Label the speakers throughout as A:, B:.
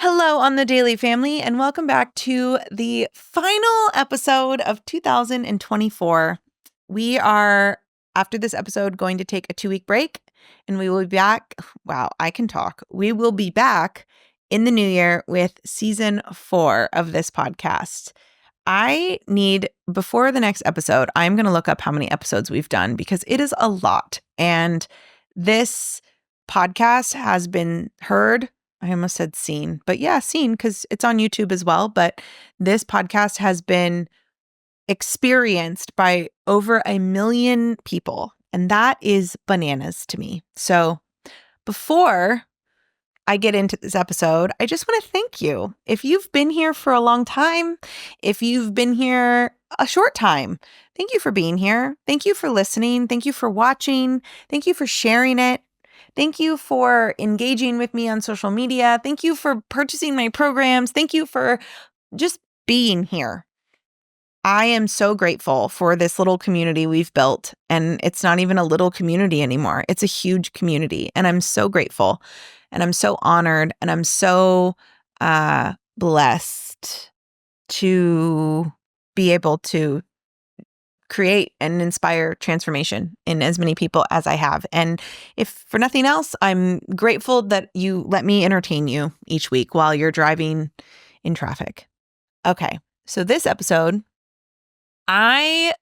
A: Hello on the Daily Family, and welcome back to the final episode of 2024. We are, after this episode, going to take a 2-week break, and we will be back. Wow, I can talk. We will be back in the new year with season 4 of this podcast. Before the next episode, I'm going to look up how many episodes we've done because it is a lot. And this podcast has been heard. I almost said seen, but yeah, seen because it's on YouTube as well. But this podcast has been experienced by over 1 million people, and that is bananas to me. So before I get into this episode, I just want to thank you. If you've been here for a long time, if you've been here a short time, thank you for being here. Thank you for listening. Thank you for watching. Thank you for sharing it. Thank you for engaging with me on social media. Thank you for purchasing my programs. Thank you for just being here. I am so grateful for this little community we've built. And it's not even a little community anymore. It's a huge community. And I'm so grateful. And I'm so honored. And I'm so blessed to be able to create and inspire transformation in as many people as I have. And if for nothing else, I'm grateful that you let me entertain you each week while you're driving in traffic. Okay, so this episode, I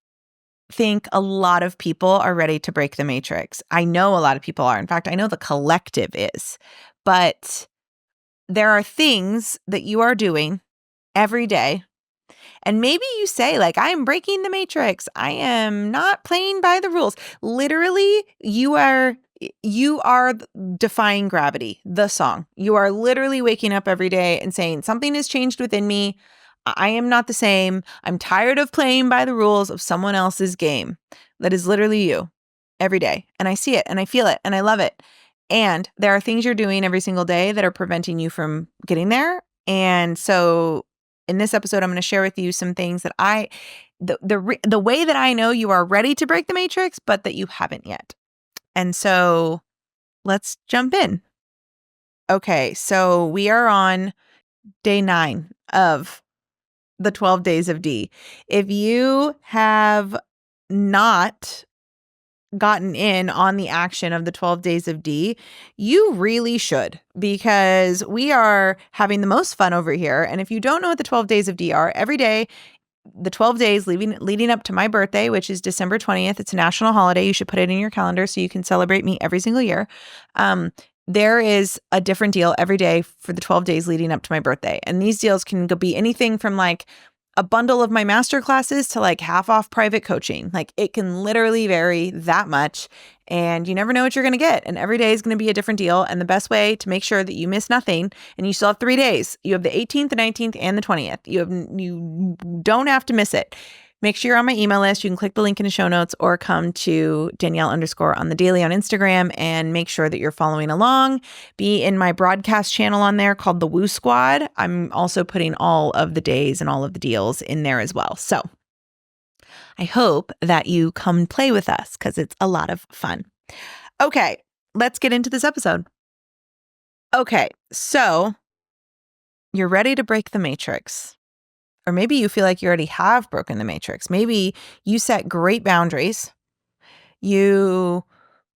A: think a lot of people are ready to break the matrix. I know a lot of people are. In fact, I know the collective is. But there are things that you are doing every day. And maybe you say, like, I am breaking the matrix. I am not playing by the rules. Literally, you are defying gravity, the song. You are literally waking up every day and saying, something has changed within me. I am not the same. I'm tired of playing by the rules of someone else's game. That is literally you every day. And I see it and I feel it and I love it. And there are things you're doing every single day that are preventing you from getting there. And so in this episode, I'm going to share with you some things that the way that I know you are ready to break the matrix, but that you haven't yet. And so let's jump in. Okay, so we are on day 9 of the 12 days of D. If you have not gotten in on the action of the 12 days of D, you really should, because we are having the most fun over here. And if you don't know what the 12 days of D are, every day, the 12 days leading up to my birthday, which is December 20th, it's a national holiday. You should put it in your calendar so you can celebrate me every single year. There is a different deal every day for the 12 days leading up to my birthday. And these deals can be anything from like a bundle of my master classes to like half off private coaching. Like it can literally vary that much, and you never know what you're going to get. And every day is going to be a different deal. And the best way to make sure that you miss nothing, and you still have 3 days, you have the 18th, the 19th, and the 20th. You don't have to miss it. Make sure you're on my email list. You can click the link in the show notes or come to Danielle_ on the daily on Instagram and make sure that you're following along. Be in my broadcast channel on there called the Woo Squad. I'm also putting all of the days and all of the deals in there as well. So I hope that you come play with us because it's a lot of fun. Okay, let's get into this episode. Okay, so you're ready to break the matrix. Or maybe you feel like you already have broken the matrix. Maybe you set great boundaries. You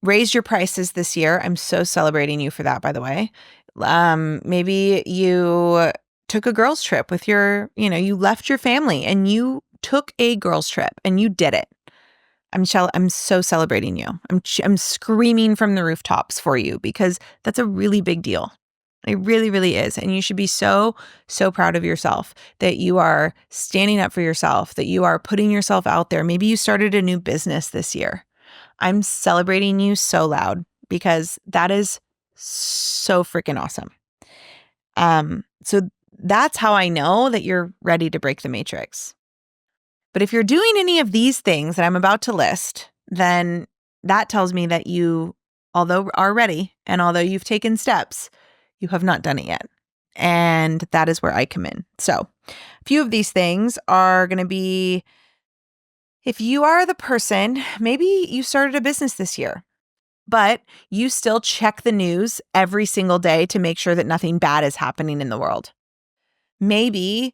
A: raised your prices this year. I'm so celebrating you for that, by the way. Maybe you took a girls' trip with you left your family and you took a girls' trip and you did it. I'm so celebrating you. I'm screaming from the rooftops for you because that's a really big deal. It really, really is. And you should be so, so proud of yourself that you are standing up for yourself, that you are putting yourself out there. Maybe you started a new business this year. I'm celebrating you so loud because that is so freaking awesome. So that's how I know that you're ready to break the matrix. But if you're doing any of these things that I'm about to list, then that tells me that you, although are ready and although you've taken steps, you have not done it yet. And that is where I come in. So a few of these things are going to be, if you are the person, maybe you started a business this year but you still check the news every single day to make sure that nothing bad is happening in the world. Maybe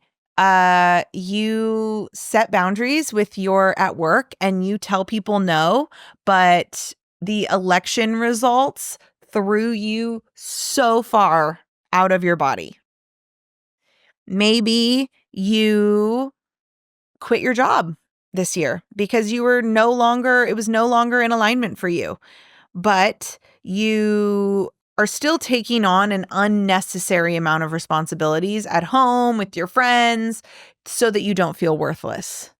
A: you set boundaries with your at work and you tell people no, but the election results threw you so far out of your body. Maybe you quit your job this year because it was no longer in alignment for you, but you are still taking on an unnecessary amount of responsibilities at home with your friends so that you don't feel worthless.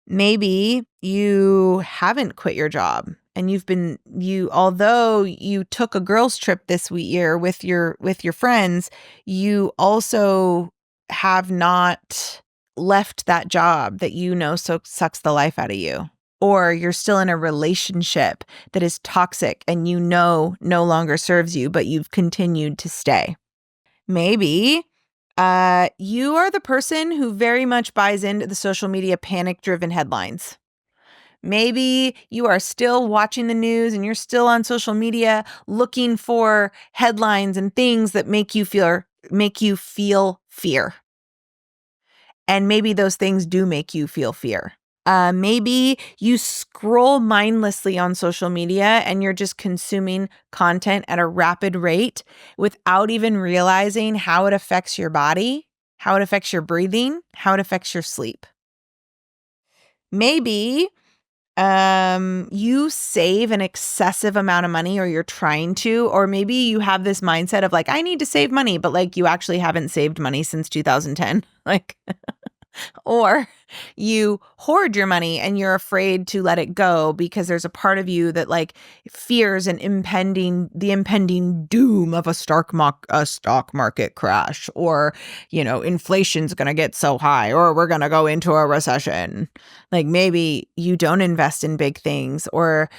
A: Maybe you haven't quit your job and although you took a girls trip this year with your friends, you also have not left that job that so sucks the life out of you. Or you're still in a relationship that is toxic and no longer serves you, but you've continued to stay. Maybe you are the person who very much buys into the social media panic-driven headlines. Maybe you are still watching the news and you're still on social media looking for headlines and things that make you feel fear. And maybe those things do make you feel fear. Maybe you scroll mindlessly on social media and you're just consuming content at a rapid rate without even realizing how it affects your body, how it affects your breathing, how it affects your sleep. Maybe you save an excessive amount of money, or you're trying to, or maybe you have this mindset of like, I need to save money, but like you actually haven't saved money since 2010. Like, or you hoard your money and you're afraid to let it go because there's a part of you that like fears the impending doom of a stock market crash, or, inflation's going to get so high, or we're going to go into a recession. Like maybe you don't invest in big things, or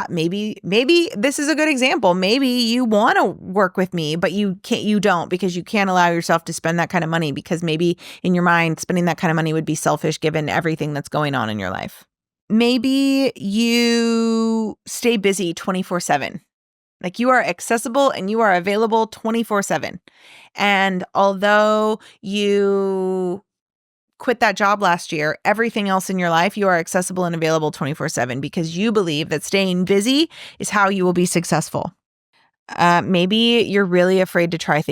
A: maybe this is a good example. Maybe you want to work with me, but you don't because you can't allow yourself to spend that kind of money because maybe in your mind, spending that kind of money would be selfish given everything that's going on in your life. Maybe you stay busy 24/7. Like you are accessible and you are available 24/7. And although you quit that job last year, everything else in your life, you are accessible and available 24/7 because you believe that staying busy is how you will be successful. Maybe you're really afraid to try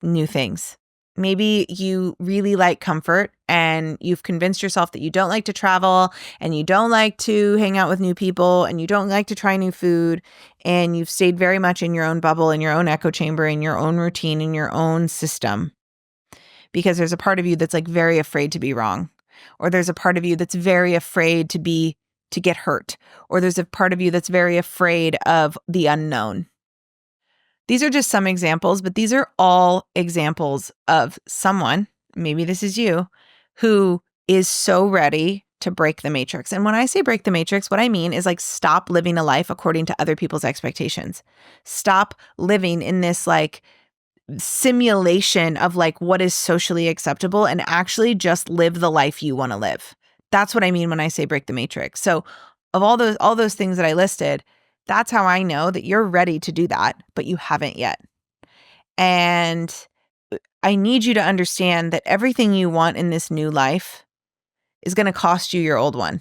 A: new things. Maybe you really like comfort and you've convinced yourself that you don't like to travel and you don't like to hang out with new people and you don't like to try new food, and you've stayed very much in your own bubble, in your own echo chamber, in your own routine, in your own system. Because there's a part of you that's like very afraid to be wrong, or there's a part of you that's very afraid to get hurt, or there's a part of you that's very afraid of the unknown. These are just some examples, but these are all examples of someone, maybe this is you, who is so ready to break the matrix. And when I say break the matrix, what I mean is like stop living a life according to other people's expectations. Stop living in this like simulation of like what is socially acceptable and actually just live the life you want to live. That's what I mean when I say break the matrix. So of all those things that I listed, that's how I know that you're ready to do that, but you haven't yet. And I need you to understand that everything you want in this new life is going to cost you your old one.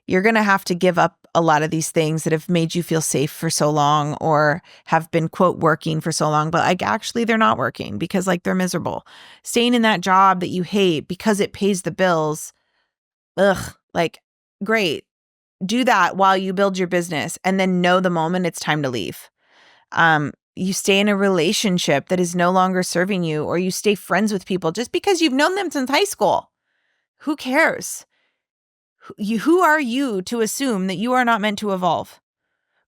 A: You're going to have to give up a lot of these things that have made you feel safe for so long, or have been, quote, working for so long, but like actually they're not working because like they're miserable. Staying in that job that you hate because it pays the bills. Like great. Do that while you build your business, and then know the moment it's time to leave. You stay in a relationship that is no longer serving you, or you stay friends with people just because you've known them since high school. Who cares? Who are you to assume that you are not meant to evolve,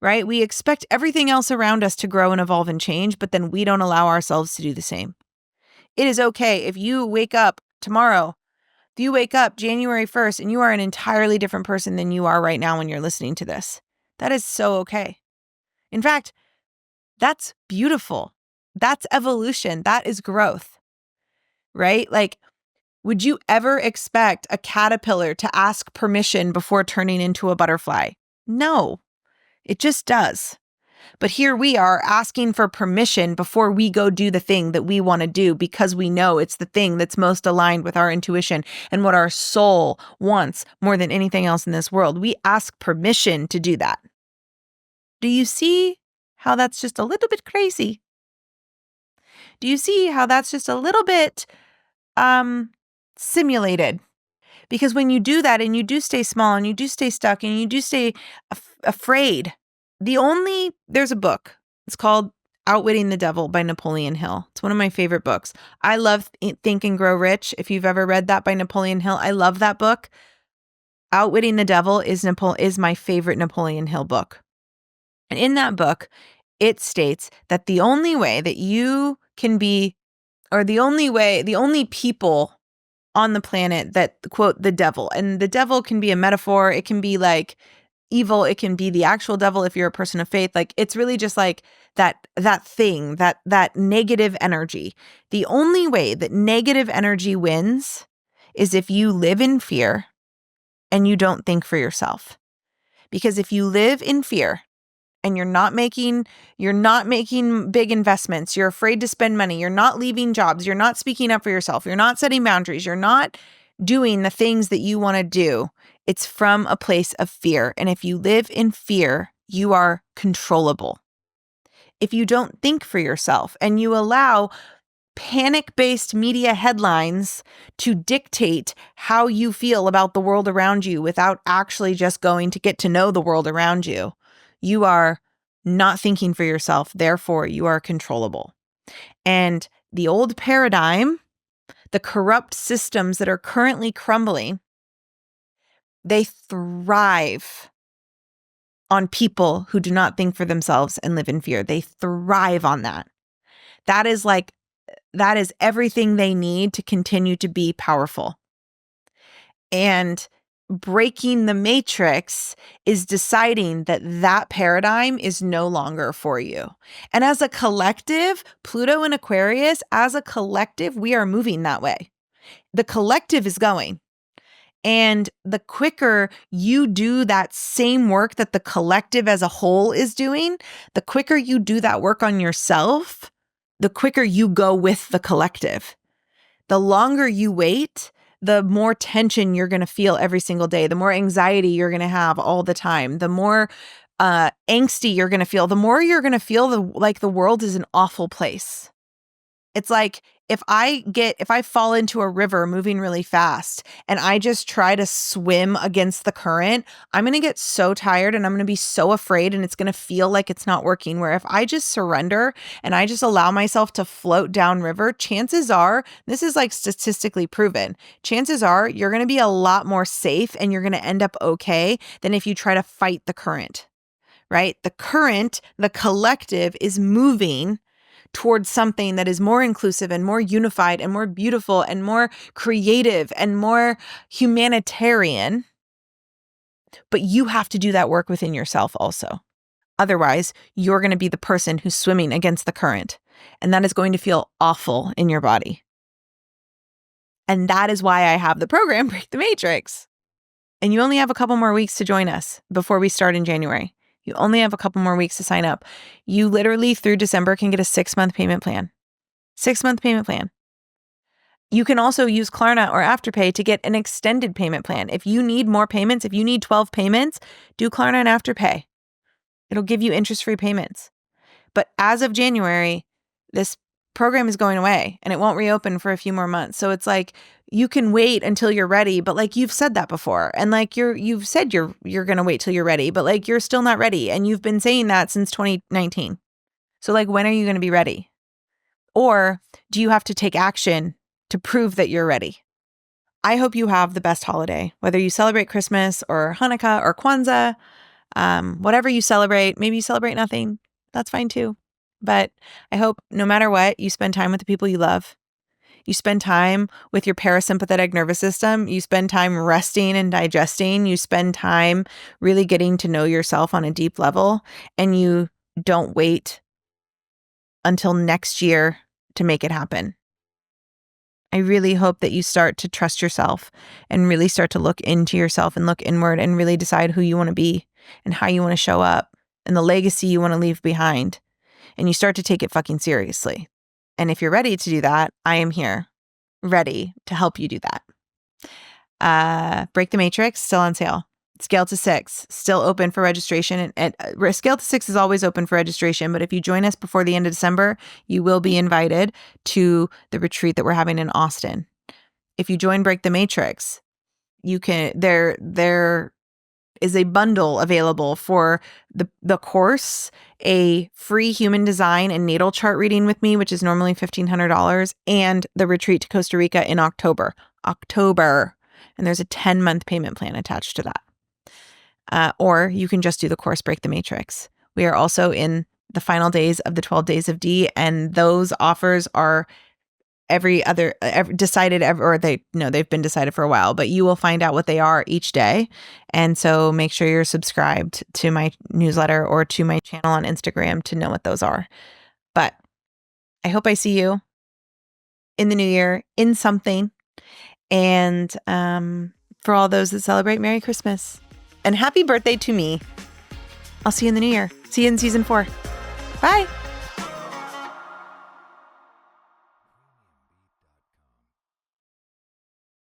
A: right? We expect everything else around us to grow and evolve and change, but then we don't allow ourselves to do the same. It is okay if you wake up tomorrow, if you wake up January 1st and you are an entirely different person than you are right now when you're listening to this. That is so okay. In fact, that's beautiful. That's evolution. That is growth, right? Like, would you ever expect a caterpillar to ask permission before turning into a butterfly? No. It just does. But here we are asking for permission before we go do the thing that we want to do because we know it's the thing that's most aligned with our intuition and what our soul wants more than anything else in this world. We ask permission to do that. Do you see how that's just a little bit crazy? Do you see how that's just a little bit simulated? Because when you do that and you do stay small and you do stay stuck and you do stay afraid, there's a book. It's called Outwitting the Devil by Napoleon Hill. It's one of my favorite books. I love Think and Grow Rich. If you've ever read that by Napoleon Hill, I love that book. Outwitting the Devil is my favorite Napoleon Hill book. And in that book, it states that the only way that you can be, or the only people on the planet that, quote, the devil, and the devil can be a metaphor. It can be like evil. It can be the actual devil if you're a person of faith. Like, it's really just like that thing, that negative energy. The only way that negative energy wins is if you live in fear and you don't think for yourself. Because if you live in fear and you're not making big investments, you're afraid to spend money, you're not leaving jobs, you're not speaking up for yourself, you're not setting boundaries, you're not doing the things that you want to do, it's from a place of fear. And if you live in fear, you are controllable. If you don't think for yourself and you allow panic-based media headlines to dictate how you feel about the world around you without actually just going to get to know the world around you, you are not thinking for yourself. Therefore, you are controllable. And the old paradigm, the corrupt systems that are currently crumbling, they thrive on people who do not think for themselves and live in fear. They thrive on that. That is everything they need to continue to be powerful. And breaking the matrix is deciding that paradigm is no longer for you. And as a collective, Pluto and Aquarius, as a collective, we are moving that way. The collective is going. And the quicker you do that same work that the collective as a whole is doing, the quicker you do that work on yourself, the quicker you go with the collective. The longer you wait, the more tension you're going to feel every single day, the more anxiety you're going to have all the time, the more angsty you're going to feel, the more you're going to feel like the world is an awful place. It's like if I fall into a river moving really fast and I just try to swim against the current, I'm going to get so tired and I'm going to be so afraid and it's going to feel like it's not working. Where if I just surrender and I just allow myself to float downriver, chances are, this is like statistically proven, chances are you're going to be a lot more safe and you're going to end up okay than if you try to fight the current, right? The current, the collective is moving towards something that is more inclusive and more unified and more beautiful and more creative and more humanitarian. But you have to do that work within yourself also. Otherwise, you're going to be the person who's swimming against the current. And that is going to feel awful in your body. And that is why I have the program, Break the Matrix. And you only have a couple more weeks to join us before we start in January. You only have a couple more weeks to sign up. You literally through December can get a 6-month payment plan. 6-month payment plan. You can also use Klarna or Afterpay to get an extended payment plan. If you need more payments, if you need 12 payments, do Klarna and Afterpay. It'll give you interest-free payments. But as of January, this program is going away and it won't reopen for a few more months. So it's like you can wait until you're ready, but like you've said that before. And like you've said you're going to wait till you're ready, but like you're still not ready. And you've been saying that since 2019. So like when are you going to be ready? Or do you have to take action to prove that you're ready? I hope you have the best holiday, whether you celebrate Christmas or Hanukkah or Kwanzaa, whatever you celebrate. Maybe you celebrate nothing. That's fine too. But I hope no matter what, you spend time with the people you love. You spend time with your parasympathetic nervous system. You spend time resting and digesting. You spend time really getting to know yourself on a deep level. And you don't wait until next year to make it happen. I really hope that you start to trust yourself and really start to look into yourself and look inward and really decide who you want to be and how you want to show up. and the legacy you want to leave behind, and you start to take it fucking seriously. And if you're ready to do that, I am here, ready to help you do that. Break the Matrix, still on sale. Scale to 6, still open for registration. And Scale to 6 is always open for registration, but if you join us before the end of December, you will be invited to the retreat that we're having in Austin. If you join Break the Matrix, you can, there is a bundle available for the course, a free human design and natal chart reading with me, which is normally $1,500, and the retreat to Costa Rica in October. And there's a 10-month payment plan attached to that. Or you can just do the course Break the Matrix. We are also in the final days of the 12 Days of D, and those offers are they've been decided for a while, but you will find out what they are each day. And so make sure you're subscribed to my newsletter or to my channel on Instagram to know what those are. But I hope I see you in the new year in something. And for all those that celebrate, Merry Christmas and happy birthday to me. I'll see you in the new year. See you in season 4. Bye.